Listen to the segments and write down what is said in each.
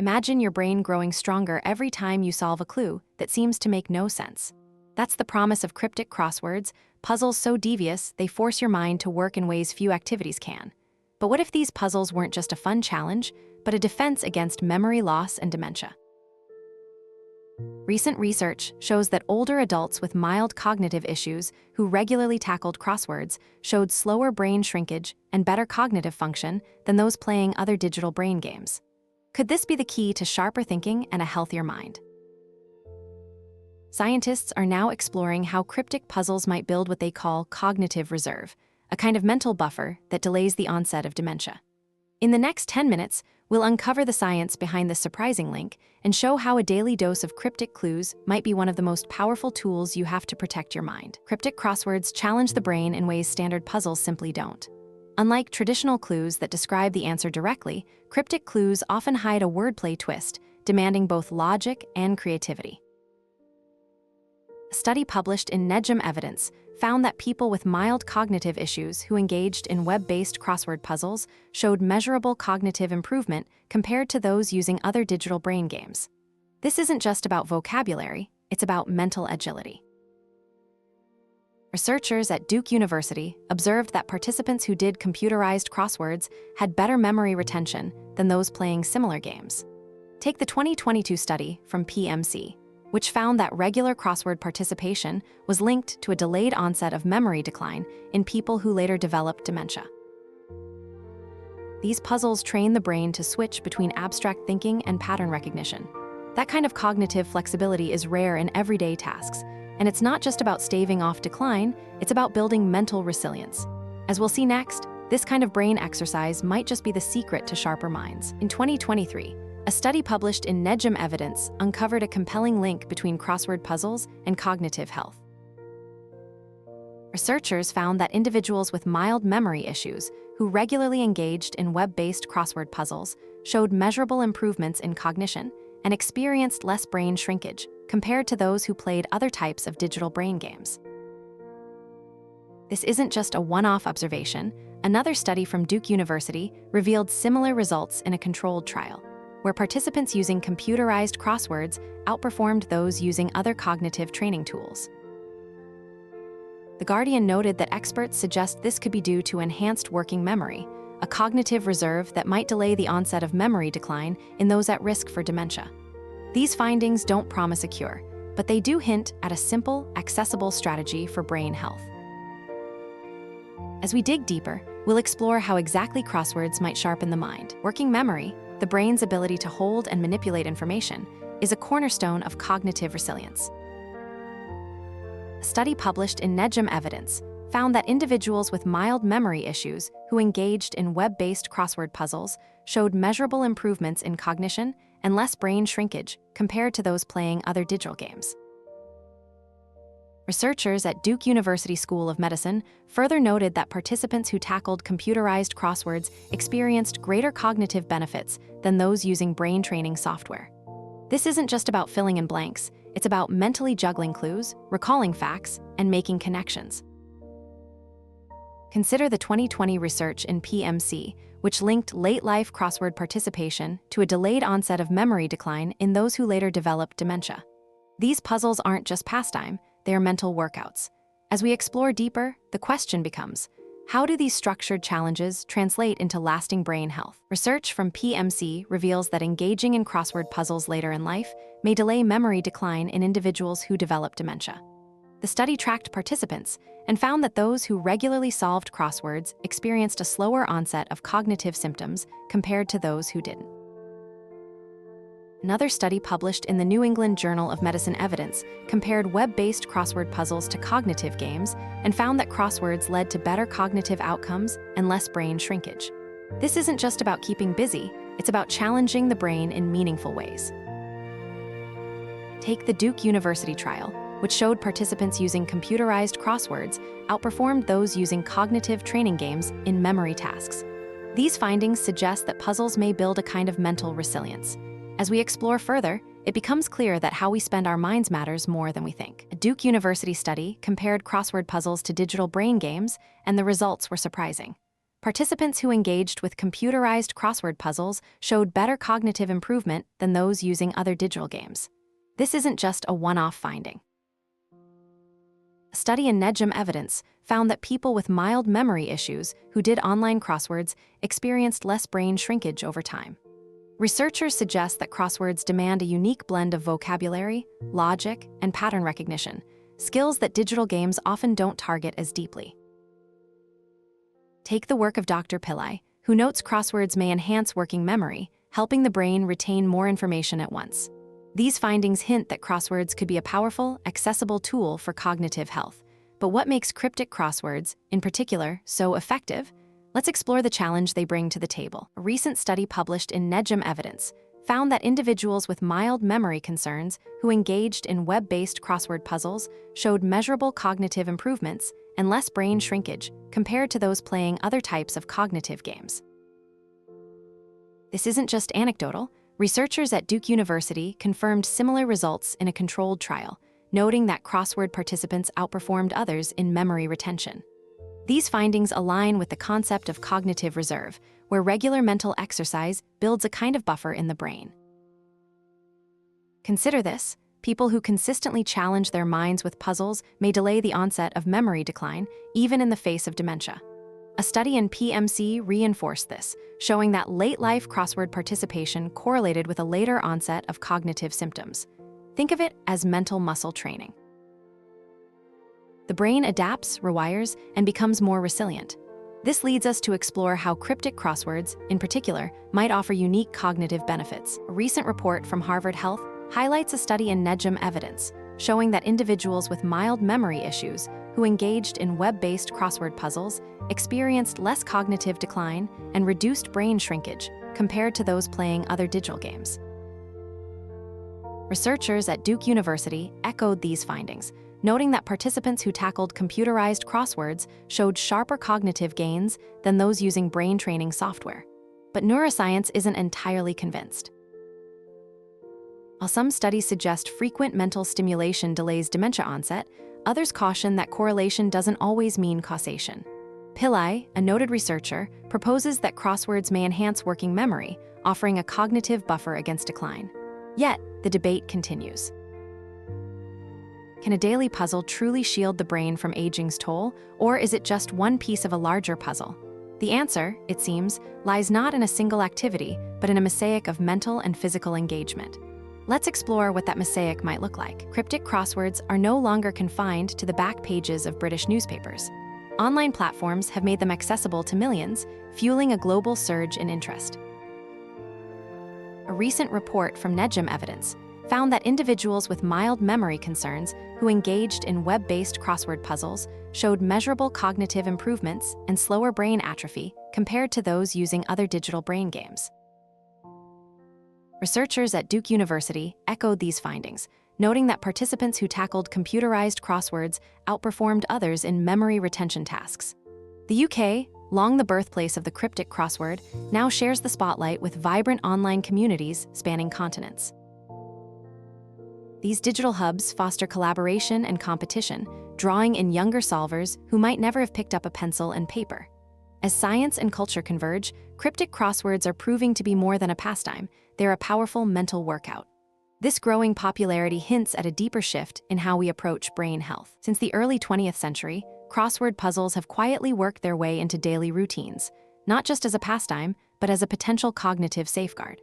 Imagine your brain growing stronger every time you solve a clue that seems to make no sense. That's the promise of cryptic crosswords, puzzles so devious they force your mind to work in ways few activities can. But what if these puzzles weren't just a fun challenge, but a defense against memory loss and dementia? Recent research shows that older adults with mild cognitive issues who regularly tackled crosswords showed slower brain shrinkage and better cognitive function than those playing other digital brain games. Could this be the key to sharper thinking and a healthier mind? Scientists are now exploring how cryptic puzzles might build what they call cognitive reserve, a kind of mental buffer that delays the onset of dementia. In the next 10 minutes, we'll uncover the science behind this surprising link and show how a daily dose of cryptic clues might be one of the most powerful tools you have to protect your mind. Cryptic crosswords challenge the brain in ways standard puzzles simply don't. Unlike traditional clues that describe the answer directly, cryptic clues often hide a wordplay twist, demanding both logic and creativity. A study published in NEJM Evidence found that people with mild cognitive issues who engaged in web-based crossword puzzles showed measurable cognitive improvement compared to those using other digital brain games. This isn't just about vocabulary, it's about mental agility. Researchers at Duke University observed that participants who did computerized crosswords had better memory retention than those playing similar games. Take the 2022 study from PMC, which found that regular crossword participation was linked to a delayed onset of memory decline in people who later developed dementia. These puzzles train the brain to switch between abstract thinking and pattern recognition. That kind of cognitive flexibility is rare in everyday tasks, and it's not just about staving off decline, it's about building mental resilience. As we'll see next, this kind of brain exercise might just be the secret to sharper minds. In 2023, a study published in NEJM Evidence uncovered a compelling link between crossword puzzles and cognitive health. Researchers found that individuals with mild memory issues who regularly engaged in web-based crossword puzzles showed measurable improvements in cognition and experienced less brain shrinkage compared to those who played other types of digital brain games. This isn't just a one-off observation. Another study from Duke University revealed similar results in a controlled trial, where participants using computerized crosswords outperformed those using other cognitive training tools. The Guardian noted that experts suggest this could be due to enhanced working memory, a cognitive reserve that might delay the onset of memory decline in those at risk for dementia. These findings don't promise a cure, but they do hint at a simple, accessible strategy for brain health. As we dig deeper, we'll explore how exactly crosswords might sharpen the mind. Working memory, the brain's ability to hold and manipulate information, is a cornerstone of cognitive resilience. A study published in NEJM Evidence found that individuals with mild memory issues who engaged in web-based crossword puzzles showed measurable improvements in cognition and less brain shrinkage compared to those playing other digital games. Researchers at Duke University School of Medicine further noted that participants who tackled computerized crosswords experienced greater cognitive benefits than those using brain training software. This isn't just about filling in blanks, it's about mentally juggling clues, recalling facts, and making connections. Consider the 2020 research in PMC, which linked late-life crossword participation to a delayed onset of memory decline in those who later developed dementia. These puzzles aren't just pastime, they are mental workouts. As we explore deeper, the question becomes, how do these structured challenges translate into lasting brain health? Research from PMC reveals that engaging in crossword puzzles later in life may delay memory decline in individuals who develop dementia. The study tracked participants and found that those who regularly solved crosswords experienced a slower onset of cognitive symptoms compared to those who didn't. Another study published in the New England Journal of Medicine Evidence compared web-based crossword puzzles to cognitive games and found that crosswords led to better cognitive outcomes and less brain shrinkage. This isn't just about keeping busy, it's about challenging the brain in meaningful ways. Take the Duke University trial, which showed participants using computerized crosswords outperformed those using cognitive training games in memory tasks. These findings suggest that puzzles may build a kind of mental resilience. As we explore further, it becomes clear that how we spend our minds matters more than we think. A Duke University study compared crossword puzzles to digital brain games, and the results were surprising. participants who engaged with computerized crossword puzzles showed better cognitive improvement than those using other digital games. This isn't just a one-off finding. A study in NEJM evidence found that people with mild memory issues who did online crosswords experienced less brain shrinkage over time. Researchers suggest that crosswords demand a unique blend of vocabulary, logic, and pattern recognition, skills that digital games often don't target as deeply. Take the work of Dr. Pillai, who notes crosswords may enhance working memory, helping the brain retain more information at once. These findings hint that crosswords could be a powerful, accessible tool for cognitive health. But what makes cryptic crosswords, in particular, so effective? Let's explore the challenge they bring to the table. A recent study published in NEJM Evidence found that individuals with mild memory concerns who engaged in web-based crossword puzzles showed measurable cognitive improvements and less brain shrinkage compared to those playing other types of cognitive games. This isn't just anecdotal. Researchers at Duke University confirmed similar results in a controlled trial, noting that crossword participants outperformed others in memory retention. These findings align with the concept of cognitive reserve, where regular mental exercise builds a kind of buffer in the brain. Consider this: people who consistently challenge their minds with puzzles may delay the onset of memory decline, even in the face of dementia. A study in PMC reinforced this, showing that late-life crossword participation correlated with a later onset of cognitive symptoms. Think of it as mental muscle training. The brain adapts, rewires, and becomes more resilient. This leads us to explore how cryptic crosswords, in particular, might offer unique cognitive benefits. A recent report from Harvard Health highlights a study in NEJM evidence, showing that individuals with mild memory issues who engaged in web-based crossword puzzles experienced less cognitive decline and reduced brain shrinkage compared to those playing other digital games. Researchers at Duke University echoed these findings, noting that participants who tackled computerized crosswords showed sharper cognitive gains than those using brain training software. But neuroscience isn't entirely convinced. While some studies suggest frequent mental stimulation delays dementia onset, others caution that correlation doesn't always mean causation. Pillai, a noted researcher, proposes that crosswords may enhance working memory, offering a cognitive buffer against decline. Yet, the debate continues. Can a daily puzzle truly shield the brain from aging's toll, or is it just one piece of a larger puzzle? The answer, it seems, lies not in a single activity, but in a mosaic of mental and physical engagement. Let's explore what that mosaic might look like. Cryptic crosswords are no longer confined to the back pages of British newspapers. Online platforms have made them accessible to millions, fueling a global surge in interest. A recent report from NEJM Evidence found that individuals with mild memory concerns who engaged in web-based crossword puzzles showed measurable cognitive improvements and slower brain atrophy compared to those using other digital brain games. Researchers at Duke University echoed these findings, noting that participants who tackled computerized crosswords outperformed others in memory retention tasks. The UK, long the birthplace of the cryptic crossword, now shares the spotlight with vibrant online communities spanning continents. These digital hubs foster collaboration and competition, drawing in younger solvers who might never have picked up a pencil and paper. As science and culture converge, cryptic crosswords are proving to be more than a pastime. They're a powerful mental workout. This growing popularity hints at a deeper shift in how we approach brain health. Since the early 20th century, crossword puzzles have quietly worked their way into daily routines, not just as a pastime, but as a potential cognitive safeguard.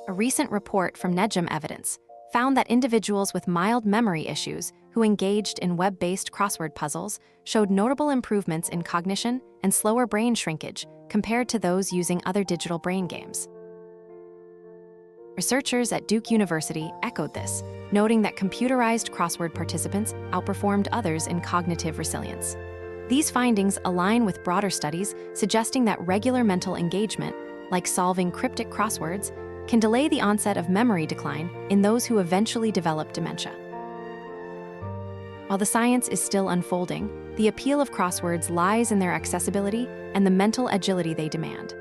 A recent report from NEJM Evidence found that individuals with mild memory issues who engaged in web-based crossword puzzles showed notable improvements in cognition and slower brain shrinkage compared to those using other digital brain games. Researchers at Duke University echoed this, noting that computerized crossword participants outperformed others in cognitive resilience. These findings align with broader studies suggesting that regular mental engagement, like solving cryptic crosswords, can delay the onset of memory decline in those who eventually develop dementia. While the science is still unfolding, the appeal of crosswords lies in their accessibility and the mental agility they demand.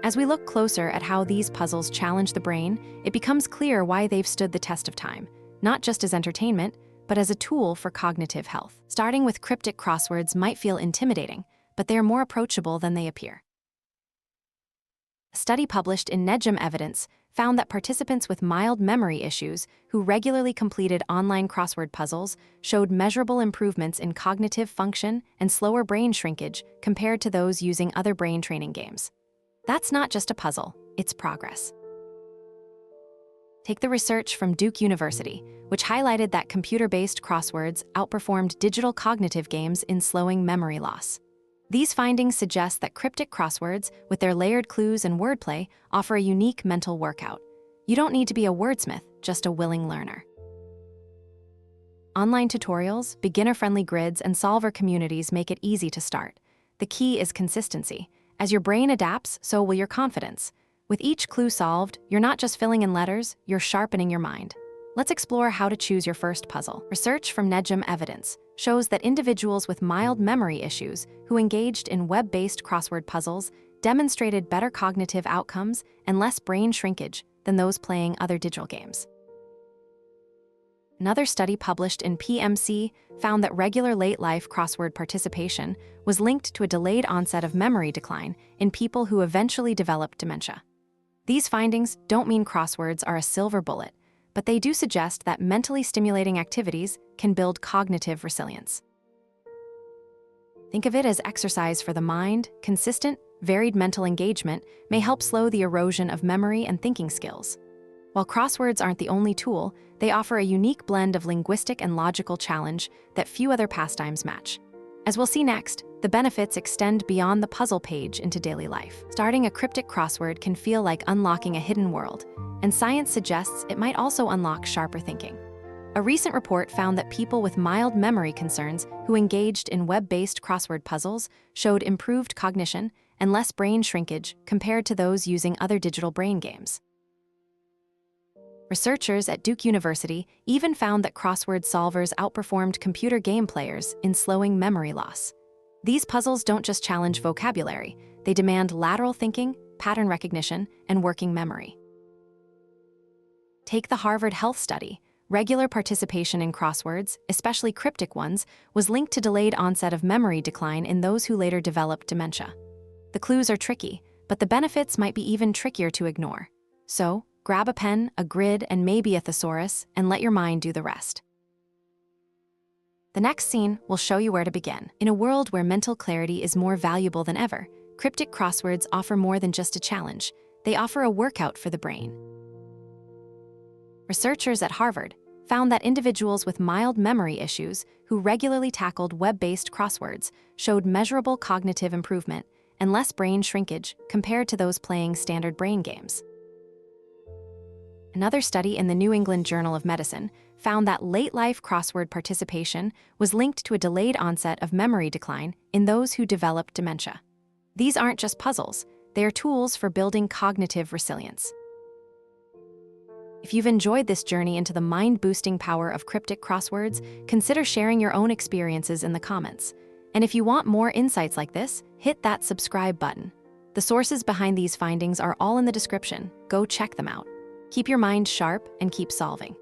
As we look closer at how these puzzles challenge the brain, it becomes clear why they've stood the test of time, not just as entertainment, but as a tool for cognitive health. Starting with cryptic crosswords might feel intimidating, but they are more approachable than they appear. A study published in NEJM Evidence found that participants with mild memory issues who regularly completed online crossword puzzles showed measurable improvements in cognitive function and slower brain shrinkage compared to those using other brain training games. That's not just a puzzle, it's progress. Take the research from Duke University, which highlighted that computer-based crosswords outperformed digital cognitive games in slowing memory loss. These findings suggest that cryptic crosswords, with their layered clues and wordplay, offer a unique mental workout. You don't need to be a wordsmith, just a willing learner. Online tutorials, beginner-friendly grids, and solver communities make it easy to start. The key is consistency. As your brain adapts, so will your confidence. With each clue solved, you're not just filling in letters, you're sharpening your mind. Let's explore how to choose your first puzzle. Research from NEJM Evidence shows that individuals with mild memory issues who engaged in web-based crossword puzzles demonstrated better cognitive outcomes and less brain shrinkage than those playing other digital games. Another study published in PMC found that regular late-life crossword participation was linked to a delayed onset of memory decline in people who eventually developed dementia. These findings don't mean crosswords are a silver bullet, but they do suggest that mentally stimulating activities can build cognitive resilience. Think of it as exercise for the mind. Consistent, varied mental engagement may help slow the erosion of memory and thinking skills. While crosswords aren't the only tool, they offer a unique blend of linguistic and logical challenge that few other pastimes match. As we'll see next, the benefits extend beyond the puzzle page into daily life. Starting a cryptic crossword can feel like unlocking a hidden world, and science suggests it might also unlock sharper thinking. A recent report found that people with mild memory concerns who engaged in web-based crossword puzzles showed improved cognition and less brain shrinkage compared to those using other digital brain games. Researchers at Duke University even found that crossword solvers outperformed computer game players in slowing memory loss. These puzzles don't just challenge vocabulary, they demand lateral thinking, pattern recognition, and working memory. Take the Harvard Health Study. Regular participation in crosswords, especially cryptic ones, was linked to delayed onset of memory decline in those who later developed dementia. The clues are tricky, but the benefits might be even trickier to ignore. So, grab a pen, a grid, and maybe a thesaurus, and let your mind do the rest. The next scene will show you where to begin. In a world where mental clarity is more valuable than ever, cryptic crosswords offer more than just a challenge. They offer a workout for the brain. Researchers at Harvard found that individuals with mild memory issues who regularly tackled web-based crosswords showed measurable cognitive improvement and less brain shrinkage compared to those playing standard brain games. Another study in the New England Journal of Medicine found that late-life crossword participation was linked to a delayed onset of memory decline in those who developed dementia. These aren't just puzzles, they are tools for building cognitive resilience. If you've enjoyed this journey into the mind-boosting power of cryptic crosswords, consider sharing your own experiences in the comments. And if you want more insights like this, hit that subscribe button. The sources behind these findings are all in the description. Go check them out. Keep your mind sharp and keep solving.